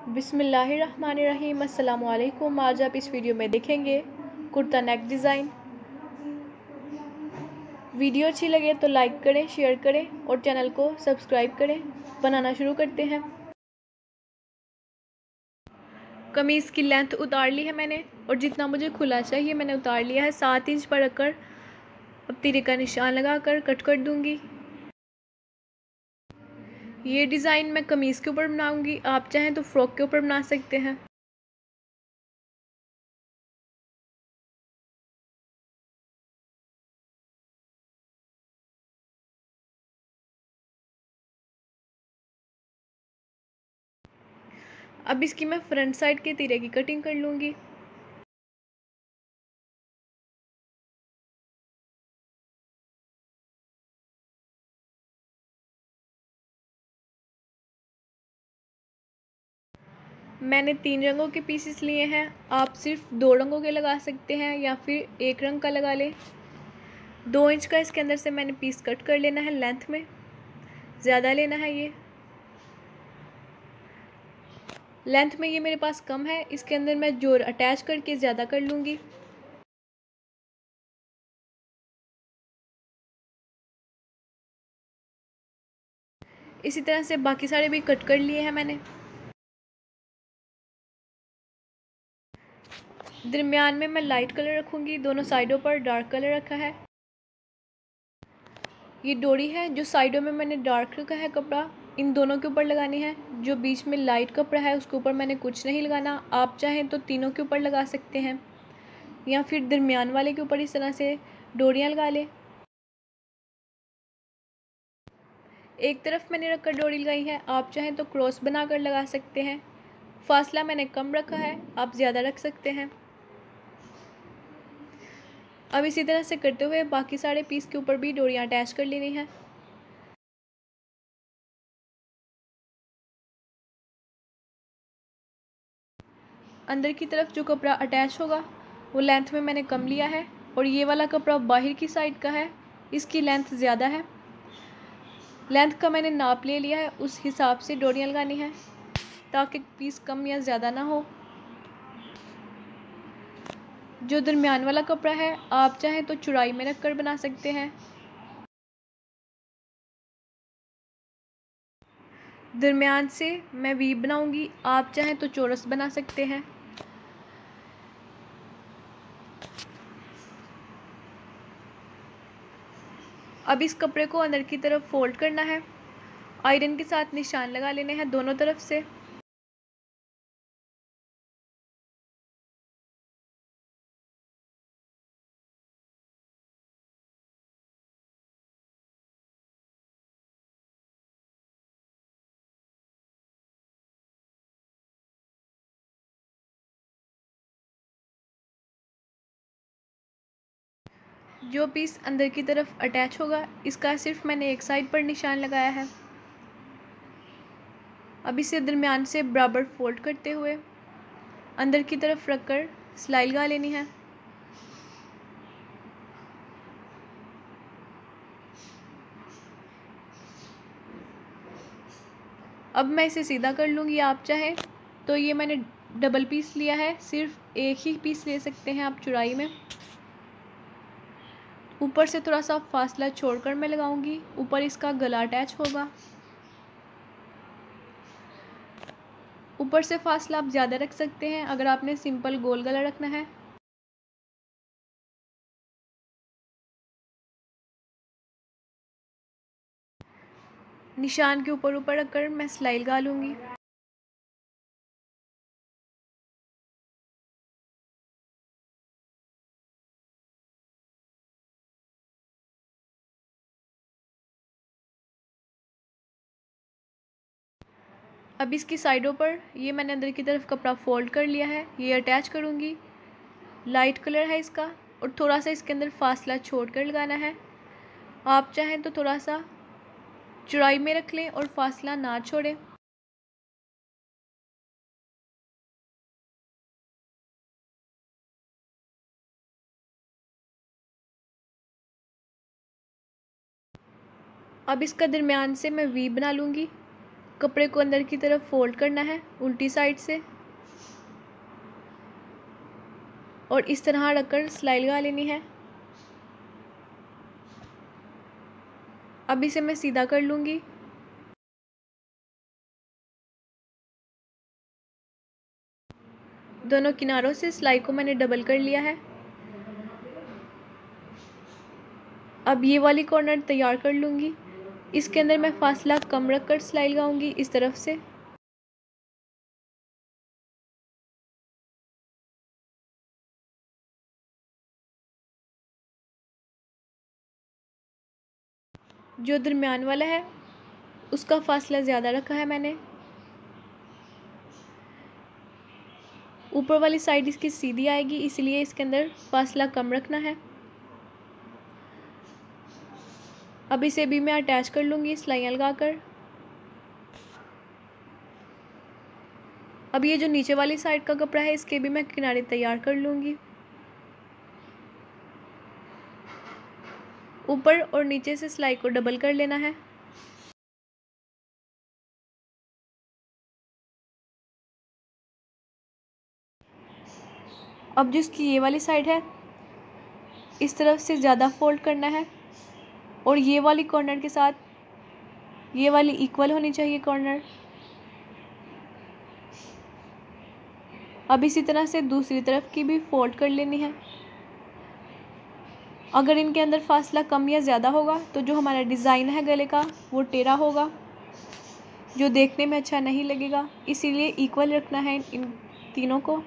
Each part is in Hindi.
बिस्मिल्लाहिर्रहमानिर्रहीम। अस्सलामु अलैकुम। आज आप इस वीडियो में देखेंगे कुर्ता नेक डिज़ाइन। वीडियो अच्छी लगे तो लाइक करें, शेयर करें और चैनल को सब्सक्राइब करें। बनाना शुरू करते हैं। कमीज़ की लेंथ उतार ली है मैंने और जितना मुझे खुला चाहिए मैंने उतार लिया है। 7 इंच पर रखकर अब तीरे का निशान लगाकर कट कर दूंगी। ये डिज़ाइन मैं कमीज़ के ऊपर बनाऊंगी, आप चाहें तो फ्रॉक के ऊपर बना सकते हैं। अब इसकी मैं फ्रंट साइड के तीरे की कटिंग कर लूँगी। मैंने 3 रंगों के पीसेस लिए हैं, आप सिर्फ 2 रंगों के लगा सकते हैं या फिर 1 रंग का लगा लें। 2 इंच का इसके अंदर से मैंने पीस कट कर लेना है, लेंथ में ज़्यादा लेना है। ये लेंथ में ये मेरे पास कम है, इसके अंदर मैं जोड़ अटैच करके ज़्यादा कर लूँगी। इसी तरह से बाकी सारे भी कट कर लिए हैं मैंने। दरमियान में मैं लाइट कलर रखूँगी, दोनों साइडों पर डार्क कलर रखा है। ये डोरी है जो साइडों में मैंने डार्क रखा है कपड़ा, इन दोनों के ऊपर लगानी है। जो बीच में लाइट कपड़ा है उसके ऊपर मैंने कुछ नहीं लगाना, आप चाहें तो तीनों के ऊपर लगा सकते हैं या फिर दरमियान वाले के ऊपर इस तरह से डोरियाँ लगा लें। एक तरफ मैंने रखकर डोरी लगाई है, आप चाहें तो क्रॉस बनाकर लगा सकते हैं। फासला मैंने कम रखा है, आप ज़्यादा रख सकते हैं। अब इसी तरह से करते हुए बाकी सारे पीस के ऊपर भी डोरियाँ अटैच कर लेनी है। अंदर की तरफ जो कपड़ा अटैच होगा वो लेंथ में मैंने कम लिया है और ये वाला कपड़ा बाहर की साइड का है, इसकी लेंथ ज़्यादा है। लेंथ का मैंने नाप ले लिया है, उस हिसाब से डोरियाँ लगानी है ताकि पीस कम या ज़्यादा ना हो। जो दरमियान वाला कपड़ा है आप चाहें तो चौड़ाई में रखकर बना सकते हैं। दरमियान से मैं वी बनाऊंगी, आप चाहें तो चौरस बना सकते हैं। अब इस कपड़े को अंदर की तरफ फोल्ड करना है, आयरन के साथ निशान लगा लेने हैं दोनों तरफ से। जो पीस अंदर की तरफ अटैच होगा इसका सिर्फ मैंने एक साइड पर निशान लगाया है। अब इसे दरमियान से बराबर फोल्ड करते हुए अंदर की तरफ रखकर सिलाई लगा लेनी है। अब मैं इसे सीधा कर लूँगी, आप चाहें तो ये मैंने डबल पीस लिया है, सिर्फ एक ही पीस ले सकते हैं आप चौड़ाई में। ऊपर से थोड़ा सा फासला छोड़कर मैं लगाऊंगी, ऊपर इसका गला अटैच होगा। ऊपर से फासला आप ज़्यादा रख सकते हैं अगर आपने सिंपल गोल गला रखना है। निशान के ऊपर ऊपर रखकर मैं सिलाई लगा लूँगी। अब इसकी साइडों पर ये मैंने अंदर की तरफ कपड़ा फोल्ड कर लिया है, ये अटैच करूँगी। लाइट कलर है इसका और थोड़ा सा इसके अंदर फासला छोड़कर लगाना है। आप चाहें तो थोड़ा सा चौड़ाई में रख लें और फासला ना छोड़ें। अब इसका दरमियान से मैं वी बना लूँगी। कपड़े को अंदर की तरफ फोल्ड करना है उल्टी साइड से और इस तरह रखकर सिलाई लगा लेनी है। अब इसे मैं सीधा कर लूँगी। दोनों किनारों से सिलाई को मैंने डबल कर लिया है। अब ये वाली कॉर्नर तैयार कर लूँगी। इसके अंदर मैं फासला कम रख कर सिलाई लगाऊंगी इस तरफ से। जो दरमियान वाला है उसका फासला ज़्यादा रखा है मैंने। ऊपर वाली साइड इसकी सीधी आएगी, इसलिए इसके अंदर फासला कम रखना है। अब इसे भी मैं अटैच कर लूँगी सिलाइयाँ लगाकर। अब ये जो नीचे वाली साइड का कपड़ा है इसके भी मैं किनारे तैयार कर लूँगी। ऊपर और नीचे से सिलाई को डबल कर लेना है। अब जिसकी ये वाली साइड है इस तरफ से ज़्यादा फोल्ड करना है और ये वाली कॉर्नर के साथ ये वाली इक्वल होनी चाहिए कॉर्नर। अब इसी तरह से दूसरी तरफ की भी फोल्ड कर लेनी है। अगर इनके अंदर फासला कम या ज़्यादा होगा तो जो हमारा डिज़ाइन है गले का वो टेढ़ा होगा, जो देखने में अच्छा नहीं लगेगा। इसीलिए इक्वल रखना है इन तीनों को।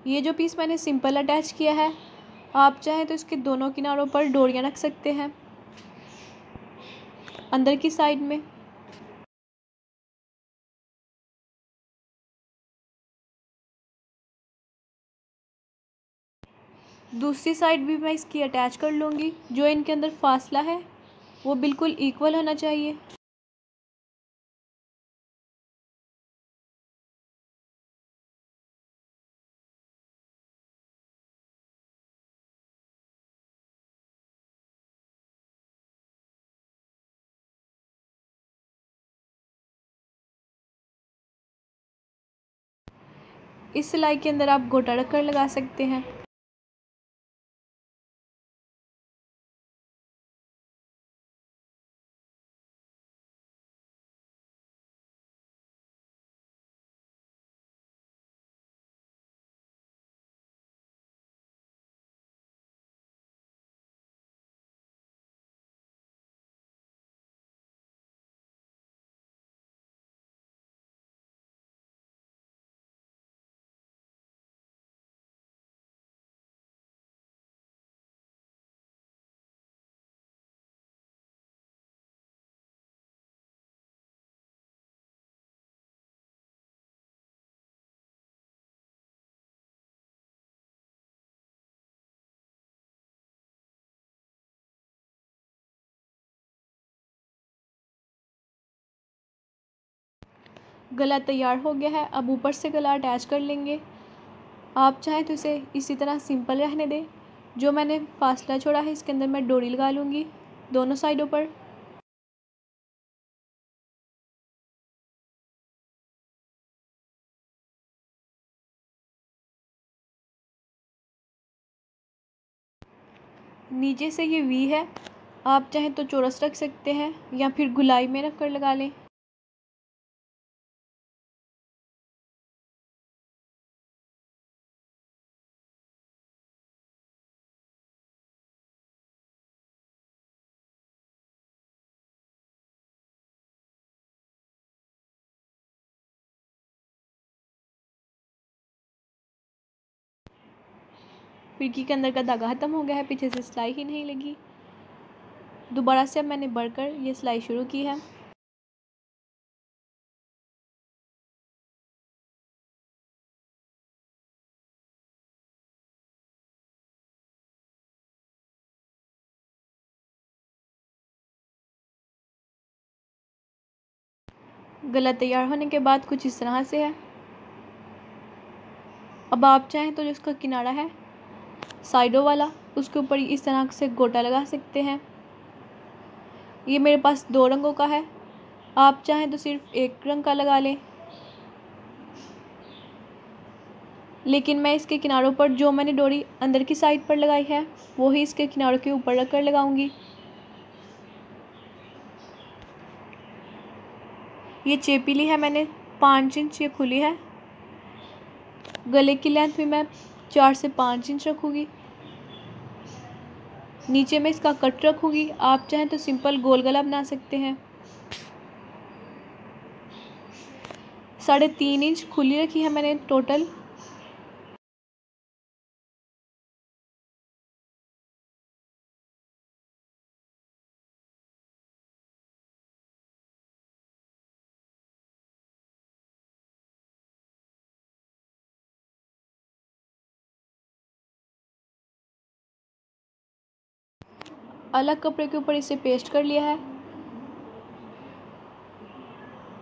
ये जो पीस मैंने सिंपल अटैच किया है, आप चाहें तो इसके दोनों किनारों पर डोरियां रख सकते हैं अंदर की साइड में। दूसरी साइड भी मैं इसकी अटैच कर लूँगी। जो इनके अंदर फासला है वो बिल्कुल इक्वल होना चाहिए। इस सिलाई के अंदर आप गोटा रखकर लगा सकते हैं। गला तैयार हो गया है। अब ऊपर से गला अटैच कर लेंगे। आप चाहें तो इसे इसी तरह सिंपल रहने दें। जो मैंने फासला छोड़ा है इसके अंदर मैं डोरी लगा लूँगी दोनों साइडों पर। नीचे से ये वी है, आप चाहें तो चौरस रख सकते हैं या फिर गुलाई में रख कर लगा लें। फिरकी के अंदर का धागा ख़त्म हो गया है, पीछे से सिलाई ही नहीं लगी। दोबारा से अब मैंने बढ़कर ये सिलाई शुरू की है। गला तैयार होने के बाद कुछ इस तरह से है। अब आप चाहें तो जो इसका किनारा है साइडों वाला उसके ऊपर इस तरह से गोटा लगा सकते हैं। ये मेरे पास 2 रंगों का है, आप चाहें तो सिर्फ एक रंग का लगा लें, लेकिन मैं इसके किनारों पर जो मैंने डोरी अंदर की साइड पर लगाई है वो ही इसके किनारों के ऊपर रख कर लगाऊंगी। ये चेपी ली है मैंने 5 इंच, ये खुली है। गले की लेंथ भी मैं 4 से 5 इंच रखूँगी। नीचे में इसका कट रखूँगी, आप चाहें तो सिंपल गोल गला बना सकते हैं। 3.5 इंच खुली रखी है मैंने टोटल। अलग कपड़े के ऊपर इसे पेस्ट कर लिया है।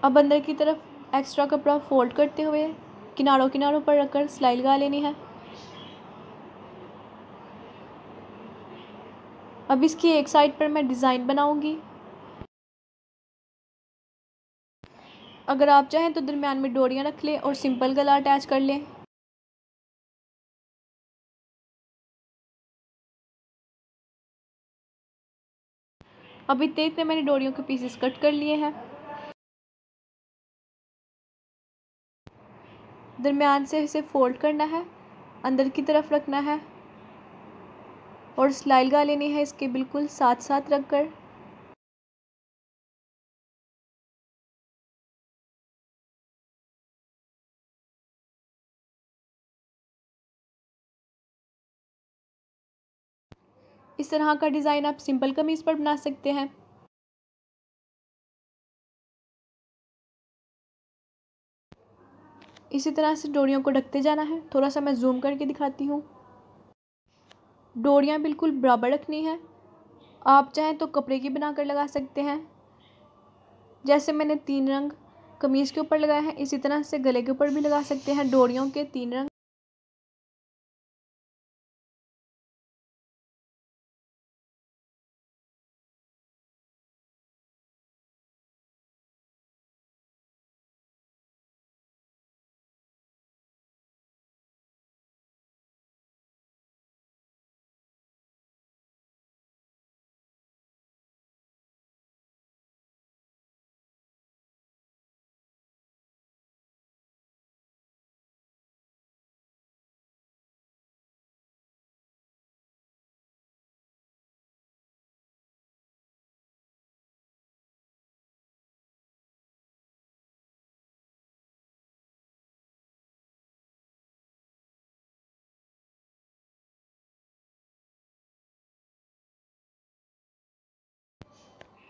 अब अंदर की तरफ एक्स्ट्रा कपड़ा फोल्ड करते हुए किनारों किनारों पर रखकर सिलाई लगा लेनी है। अब इसकी एक साइड पर मैं डिज़ाइन बनाऊंगी। अगर आप चाहें तो दरमियान में डोरियां रख लें और सिंपल गला अटैच कर लें। अब इतने इतने मैंने डोरियों के पीसेस कट कर लिए हैं। दरमियान से इसे फोल्ड करना है, अंदर की तरफ रखना है और सिलाई लगा लेनी है इसके बिल्कुल साथ साथ रख कर। इस तरह का डिज़ाइन आप सिंपल कमीज़ पर बना सकते हैं। इसी तरह से डोरियों को ढकते जाना है। थोड़ा सा मैं जूम करके दिखाती हूँ। डोरियां बिल्कुल बराबर रखनी है। आप चाहें तो कपड़े की बनाकर लगा सकते हैं। जैसे मैंने 3 रंग कमीज़ के ऊपर लगाए हैं, इसी तरह से गले के ऊपर भी लगा सकते हैं डोरियों के 3 रंग।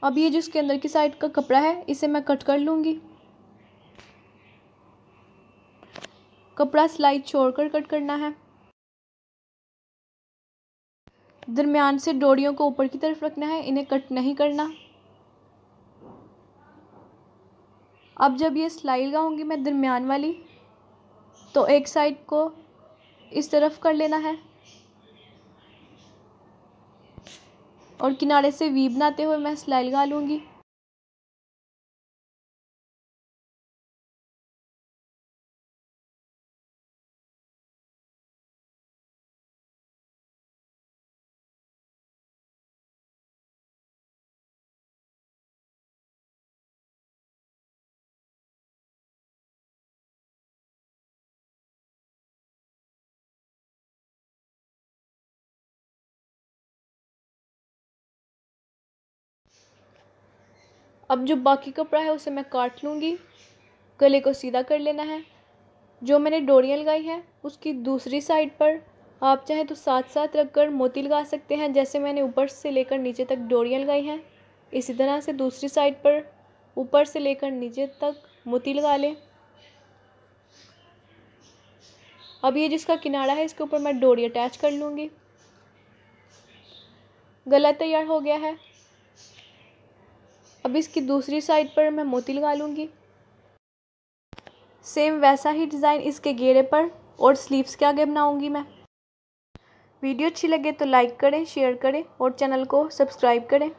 अब ये जो इसके अंदर की साइड का कपड़ा है इसे मैं कट कर लूँगी। कपड़ा सिलाई छोड़कर कट करना है। दरमियान से डोरियों को ऊपर की तरफ रखना है, इन्हें कट नहीं करना। अब जब ये सिलाई लगाऊंगी मैं दरमियान वाली, तो एक साइड को इस तरफ कर लेना है और किनारे से वी बनाते हुए मैं सिलाई लगा लूँगी। अब जो बाकी कपड़ा है उसे मैं काट लूँगी। गले को सीधा कर लेना है। जो मैंने डोरियाँ लगाई हैं उसकी दूसरी साइड पर आप चाहें तो साथ साथ रखकर मोती लगा सकते हैं। जैसे मैंने ऊपर से लेकर नीचे तक डोरियाँ लगाई हैं, इसी तरह से दूसरी साइड पर ऊपर से लेकर नीचे तक मोती लगा लें। अब ये जिसका किनारा है इसके ऊपर मैं डोरी अटैच कर लूँगी। गला तैयार हो गया है। अब इसकी दूसरी साइड पर मैं मोती लगा लूँगी। सेम वैसा ही डिज़ाइन इसके घेरे पर और स्लीव्स के आगे बनाऊँगी मैं। वीडियो अच्छी लगे तो लाइक करें, शेयर करें और चैनल को सब्सक्राइब करें।